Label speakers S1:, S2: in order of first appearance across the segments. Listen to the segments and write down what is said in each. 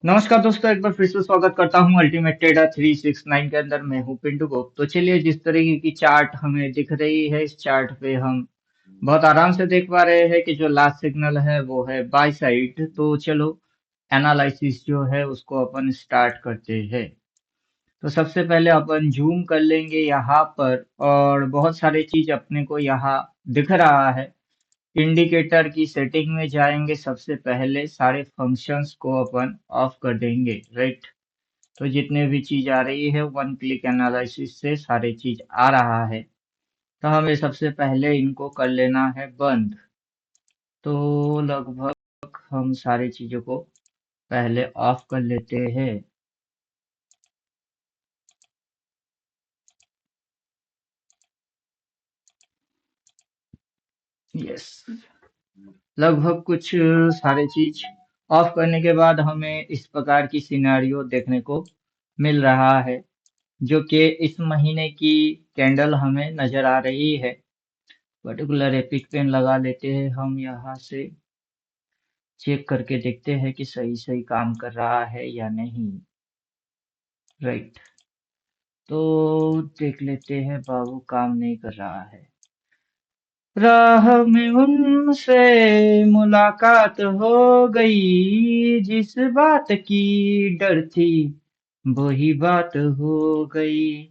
S1: नमस्कार दोस्तों, एक बार फिर से स्वागत करता हूं अल्टीमेट ट्रेडर 369 के अंदर। मैं हूं पिंटू को। तो चलिए, जिस तरीके की चार्ट हमें दिख रही है, इस चार्ट पे हम बहुत आराम से देख पा रहे हैं कि जो लास्ट सिग्नल है वो है बाय साइड। तो चलो, एनालिसिस जो है उसको अपन स्टार्ट करते हैं। तो सबसे पहले अपन जूम कर लेंगे यहाँ पर, और बहुत सारी चीज अपने को यहाँ दिख रहा है। इंडिकेटर की सेटिंग में जाएंगे, सबसे पहले सारे फंक्शंस को अपन ऑफ कर देंगे, राइट। तो जितने भी चीज आ रही है, वन क्लिक एनालिसिस से सारी चीज आ रहा है। तो हमें सबसे पहले इनको कर लेना है बंद। तो लगभग हम सारी चीजों को पहले ऑफ कर लेते हैं। यस, लगभग कुछ सारी चीज ऑफ करने के बाद हमें इस प्रकार की सिनेरियो देखने को मिल रहा है, जो कि इस महीने की कैंडल हमें नजर आ रही है। पर्टिकुलर एपिक पेन लगा लेते हैं हम यहाँ से, चेक करके देखते हैं कि सही सही काम कर रहा है या नहीं, राइट। तो देख लेते हैं, बाबू काम नहीं कर रहा है। राह में उनसे मुलाकात हो गई, जिस बात की डर थी वही बात हो गई।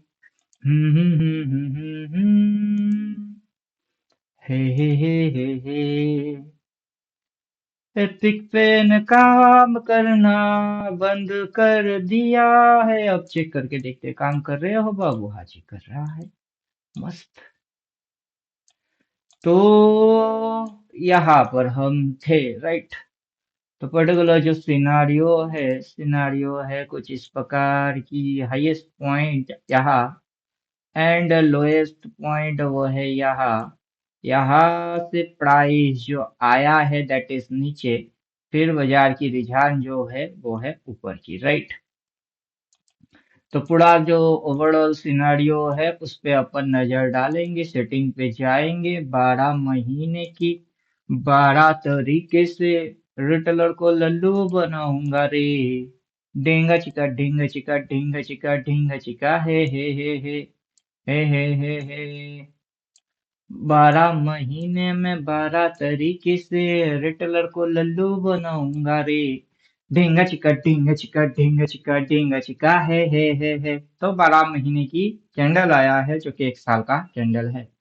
S1: हे। एपिक पेन काम करना बंद कर दिया है। अब चेक करके देखते हैं, काम कर रहे हो बाबू? हाँ जी, कर रहा है। मस्त। तो यहाँ पर हम थे, राइट। तो पर्टिकुलर जो सिनारियो है कुछ इस प्रकार की। हाईएस्ट पॉइंट यहाँ एंड लोएस्ट पॉइंट वो है यहाँ। यहाँ से प्राइस जो आया है दैट इज नीचे, फिर बाजार की रुझान जो है वो है ऊपर की, राइट। तो पूरा जो ओवरऑल सिनारियो है उस पे अपन नजर डालेंगे, सेटिंग पे जाएंगे। 12 महीने की 12 तरीके से रिटेलर को लल्लू बनाऊंगा रे। ढींगा चिका ढींगा चिका ढींगा चिका ढींगा चिका हे। 12 महीने में 12 तरीके से रिटेलर को लल्लू बनाऊंगा रे। ढींगा चिका हे। तो 12 महीने की कैंडल आया है, जो कि 1 साल का कैंडल है।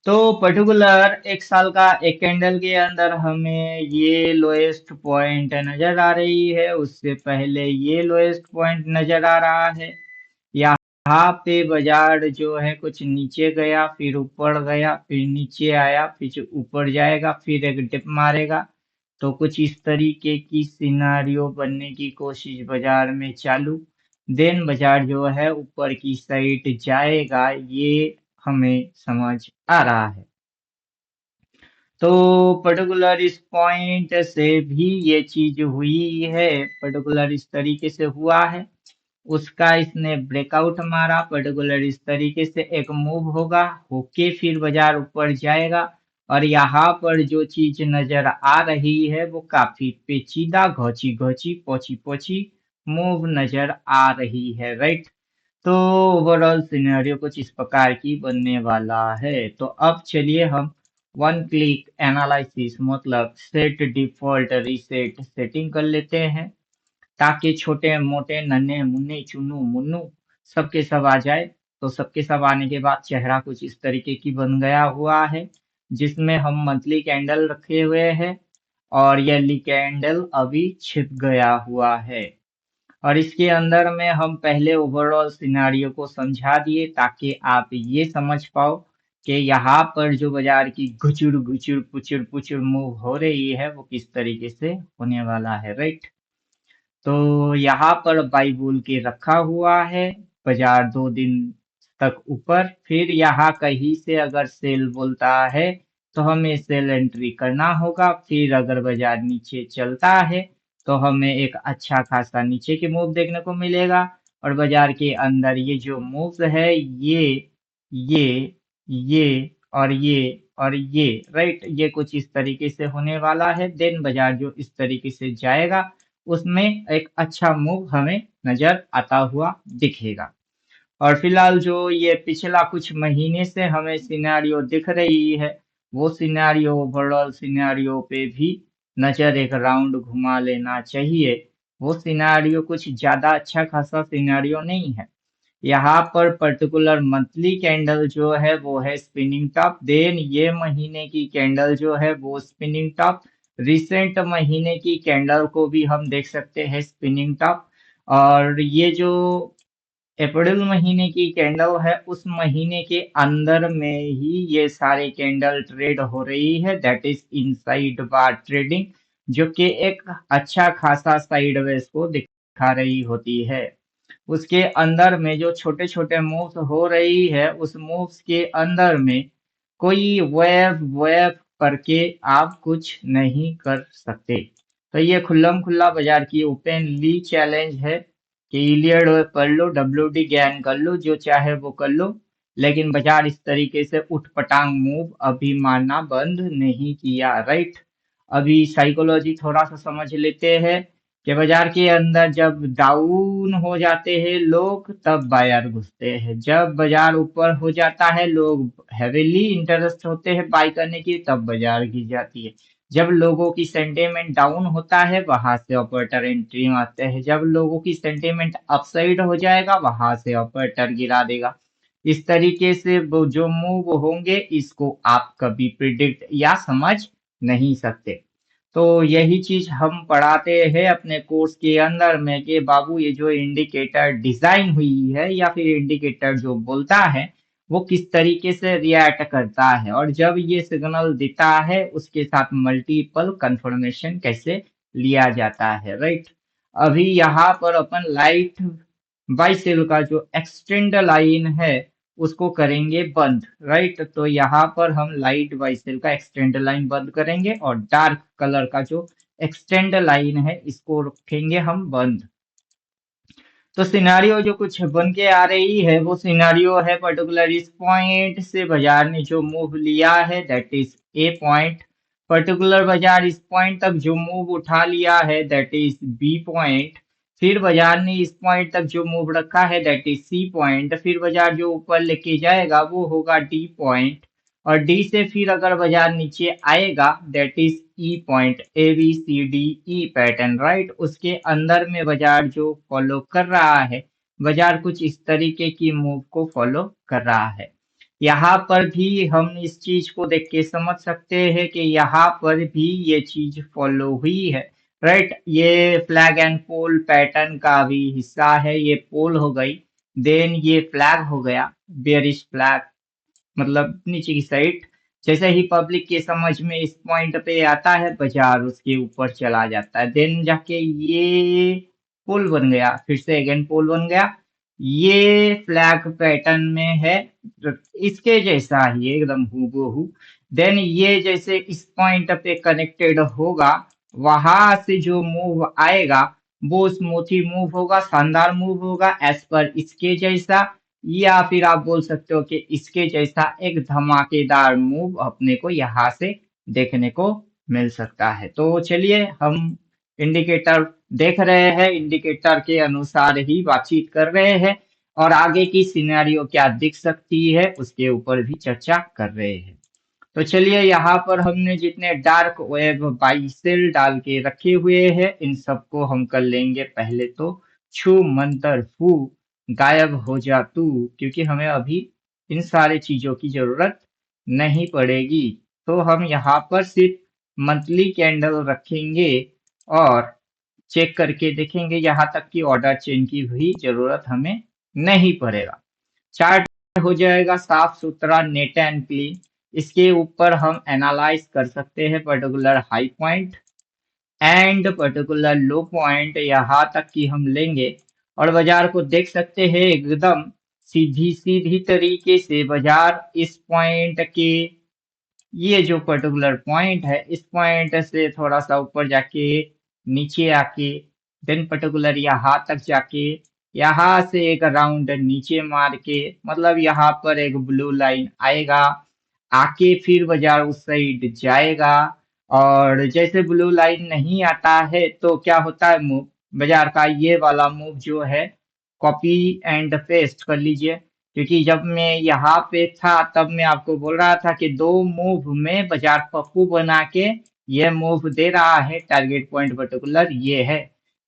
S1: तो पर्टिकुलर 1 साल का एक कैंडल के अंदर हमें ये लोएस्ट पॉइंट नजर आ रही है, उससे पहले ये लोएस्ट पॉइंट नजर आ रहा है। यहाँ पे बाजार जो है कुछ नीचे गया, फिर ऊपर गया, फिर नीचे आया, फिर ऊपर जाएगा, फिर एक डिप मारेगा। तो कुछ इस तरीके की सिनारियो बनने की कोशिश बाजार में चालू। देन बाजार जो है ऊपर की साइड जाएगा, ये हमें समझ आ रहा है। तो पर्टिकुलर इस पॉइंट से भी ये चीज हुई है, पर्टिकुलर इस तरीके से हुआ है। उसका इसने ब्रेकआउट मारा, पर्टिकुलर इस तरीके से एक मूव होगा, होके फिर बाजार ऊपर जाएगा। और यहाँ पर जो चीज नजर आ रही है वो काफी पेचीदा, घोची घोची, पोची पोची मूव नजर आ रही है, राइट। तो ओवरऑल सिनेरियो कुछ इस प्रकार की बनने वाला है। तो अब चलिए हम वन क्लिक एनालिसिस, मतलब सेट डिफॉल्ट रीसेट सेटिंग कर लेते हैं, ताकि छोटे मोटे नन्हे मुन्ने चुन्नू मुन्नू सबके सब आ जाए। तो सबके सब आने के बाद चेहरा कुछ इस तरीके की बन गया हुआ है, जिसमें हम मंथली कैंडल रखे हुए हैं, और यह कैंडल अभी छिप गया हुआ है। और इसके अंदर में हम पहले ओवरऑल सिनारियो को समझा दिए, ताकि आप ये समझ पाओ कि यहाँ पर जो बाजार की घुचुर घुचुर पुचुर पुचुर मूव हो रही है वो किस तरीके से होने वाला है, राइट। तो यहाँ पर बाई बुल के रखा हुआ है, बाजार 2 दिन तक ऊपर, फिर यहाँ कहीं से अगर सेल बोलता है तो हमें सेल एंट्री करना होगा। फिर अगर बाजार नीचे चलता है तो हमें एक अच्छा खासा नीचे के मूव देखने को मिलेगा। और बाजार के अंदर ये जो मूव है, ये ये और ये, राइट, ये कुछ इस तरीके से होने वाला है। देन बाजार जो इस तरीके से जाएगा, उसमें एक अच्छा मूव हमें नजर आता हुआ दिखेगा। और फिलहाल जो ये पिछला कुछ महीने से हमें सिनेरियो दिख रही है, वो सिनेरियो ओवरऑल सिनेरियो पे भी नजर एक राउंड घुमा लेना चाहिए। वो सिनेरियो कुछ ज्यादा अच्छा खासा सिनेरियो नहीं है। यहाँ पर पर्टिकुलर मंथली कैंडल जो है वो है स्पिनिंग टॉप, देन ये महीने की कैंडल जो है वो स्पिनिंग टॉप, रिसेंट महीने की कैंडल को भी हम देख सकते हैं स्पिनिंग टॉप। और ये जो अप्रैल महीने की कैंडल है उस महीने के अंदर में ही ये सारे कैंडल ट्रेड हो रही है, that is inside bar trading, जो कि एक अच्छा खासा साइडवेज को दिखा रही होती है। उसके अंदर में जो छोटे छोटे मूव्स हो रही है उस मूव्स के अंदर में कोई वेव वेव करके आप कुछ नहीं कर सकते। तो ये खुल्लम खुल्ला बाजार की ओपनली चैलेंज है कि इलियड कर लो, डब्ल्यूडी ज्ञान कर लो, जो चाहे वो कर लो, लेकिन बाजार इस तरीके से उठ पटांग मूव अभी मारना बंद नहीं किया, राइट। अभी साइकोलॉजी थोड़ा सा समझ लेते हैं कि बाजार के अंदर जब डाउन हो जाते हैं लोग तब बायर घुसते हैं, जब बाजार ऊपर हो जाता है लोग हैवीली इंटरेस्ट होते हैं बाय करने की तब बाजार गिर जाती है। जब लोगों की सेंटिमेंट डाउन होता है वहां से ऑपरेटर एंट्री मारते हैं, जब लोगों की सेंटिमेंट अपसाइड हो जाएगा वहां से ऑपरेटर गिरा देगा। इस तरीके से वो जो मूव होंगे इसको आप कभी प्रिडिक्ट या समझ नहीं सकते। तो यही चीज हम पढ़ाते हैं अपने कोर्स के अंदर में कि बाबू ये जो इंडिकेटर डिजाइन हुई है या फिर इंडिकेटर जो बोलता है वो किस तरीके से रिएक्ट करता है, और जब ये सिग्नल देता है उसके साथ मल्टीपल कंफर्मेशन कैसे लिया जाता है, राइट। अभी यहाँ पर अपन लाइट बाई सेल का जो एक्सटेंड लाइन है उसको करेंगे बंद, राइट। तो यहाँ पर हम लाइट बाई सेल का एक्सटेंड लाइन बंद करेंगे और डार्क कलर का जो एक्सटेंड लाइन है इसको रखेंगे हम बंद। तो सिनारियो जो कुछ बन के आ रही है वो सिनारियो है पर्टिकुलर इस पॉइंट से बाजार ने जो मूव लिया है that is a point, particular बाजार इस पॉइंट तक जो मूव उठा लिया है दैट इज बी पॉइंट, फिर बाजार ने इस पॉइंट तक जो मूव रखा है दैट इज सी पॉइंट, फिर बाजार जो ऊपर लेके जाएगा वो होगा डी पॉइंट, और डी से फिर अगर बाजार नीचे आएगा that is E point, A B C D E pattern, right. उसके अंदर में बाजार जो फॉलो कर रहा है, बाजार कुछ इस तरीके की मूव को फॉलो कर रहा है। यहाँ पर भी हम इस चीज को देख के समझ सकते हैं कि यहाँ पर भी ये चीज फॉलो हुई है, राइट। ये फ्लैग एंड पोल पैटर्न का भी हिस्सा है, ये पोल हो गई, देन ये फ्लैग हो गया, बेरिश फ्लैग, मतलब नीचे की साइड। जैसे ही पब्लिक के समझ में इस पॉइंट पे आता है बाजार उसके ऊपर चला जाता है, देन जाके ये पुल बन गया, फिर से अगेन पुल बन गया, ये फ्लैग पैटर्न में है, इसके जैसा ही एकदम हूबहू। देन ये जैसे इस पॉइंट पे कनेक्टेड होगा, वहां से जो मूव आएगा वो स्मूथी मूव होगा, शानदार मूव होगा एज पर इसके जैसा, या फिर आप बोल सकते हो कि इसके जैसा एक धमाकेदार मूव अपने को यहाँ से देखने को मिल सकता है। तो चलिए हम इंडिकेटर देख रहे हैं, इंडिकेटर के अनुसार ही बातचीत कर रहे हैं, और आगे की सिनेरियो क्या दिख सकती है उसके ऊपर भी चर्चा कर रहे हैं। तो चलिए यहाँ पर हमने जितने डार्क वेब बाइसेल डाल के रखे हुए हैं इन सबको हम कर लेंगे पहले तो छू मंतर फू, गायब हो जा तू, क्योंकि हमें अभी इन सारे चीजों की जरूरत नहीं पड़ेगी। तो हम यहाँ पर सिर्फ मंथली कैंडल रखेंगे और चेक करके देखेंगे, यहाँ तक कि ऑर्डर चेंज की भी जरूरत हमें नहीं पड़ेगा। चार्ट हो जाएगा साफ सुथरा, नेट एंड क्लीन। इसके ऊपर हम एनालाइज कर सकते हैं particular high point and particular low point, यहाँ तक कि हम लेंगे और बाजार को देख सकते हैं एकदम सीधी सीधी तरीके से बाजार इस पॉइंट के, ये जो पर्टिकुलर पॉइंट है इस पॉइंट से थोड़ा सा ऊपर जाके नीचे आके देन पर्टिकुलर यहाँ तक जाके यहाँ से एक राउंड नीचे मार के, मतलब यहाँ पर एक ब्लू लाइन आएगा, आके फिर बाजार उस साइड जाएगा, और जैसे ब्लू लाइन नहीं आता है तो क्या होता है, मूव बाजार का ये वाला मूव जो है कॉपी एंड पेस्ट कर लीजिए। क्योंकि जब मैं यहाँ पे था तब मैं आपको बोल रहा था कि दो मूव में बाजार पप्पू बना के ये मूव दे रहा है, टारगेट पॉइंट पर्टिकुलर ये है।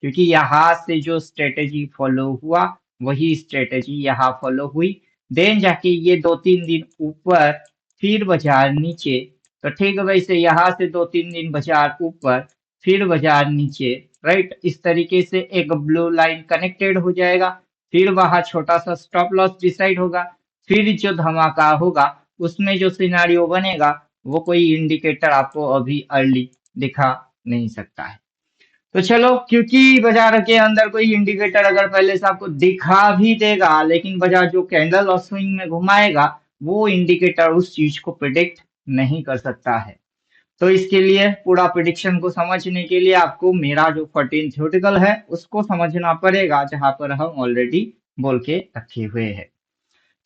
S1: क्योंकि यहाँ से जो स्ट्रेटेजी फॉलो हुआ वही स्ट्रेटेजी यहाँ फॉलो हुई, देन जाके ये 2-3 दिन ऊपर फिर बाजार नीचे। तो ठीक है, वैसे यहाँ से 2-3 दिन बाजार ऊपर फिर बाजार नीचे, राइट। इस तरीके से एक ब्लू लाइन कनेक्टेड हो जाएगा, फिर वहां छोटा सा स्टॉप लॉस डिसाइड होगा, फिर जो धमाका होगा उसमें जो सिनारियो बनेगा वो कोई इंडिकेटर आपको अभी अर्ली दिखा नहीं सकता है। तो चलो, क्योंकि बाजार के अंदर कोई इंडिकेटर अगर पहले से आपको दिखा भी देगा लेकिन बाजार जो कैंडल और स्विंग में घुमाएगा वो इंडिकेटर उस चीज को प्रिडिक्ट नहीं कर सकता है। तो इसके लिए पूरा प्रिडिक्शन को समझने के लिए आपको मेरा जो 14 थ्योरेटिकल है उसको समझना पड़ेगा, जहां पर हम ऑलरेडी बोल के रखे हुए हैं।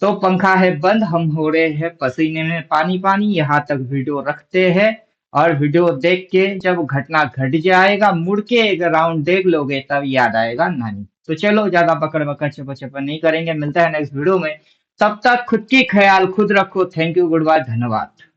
S1: तो पंखा है बंद, हम हो रहे हैं पसीने में पानी पानी, यहाँ तक वीडियो रखते हैं। और वीडियो देख के जब घटना घट जाएगा मुड़ के एक राउंड देख लोगे तब याद आएगा नानी। तो चलो, ज्यादा पकड़ पकड़ चपा चपा नहीं करेंगे, मिलता है नेक्स्ट वीडियो में। तब तक खुद की ख्याल खुद रखो। थैंक यू, गुड बाय, धन्यवाद।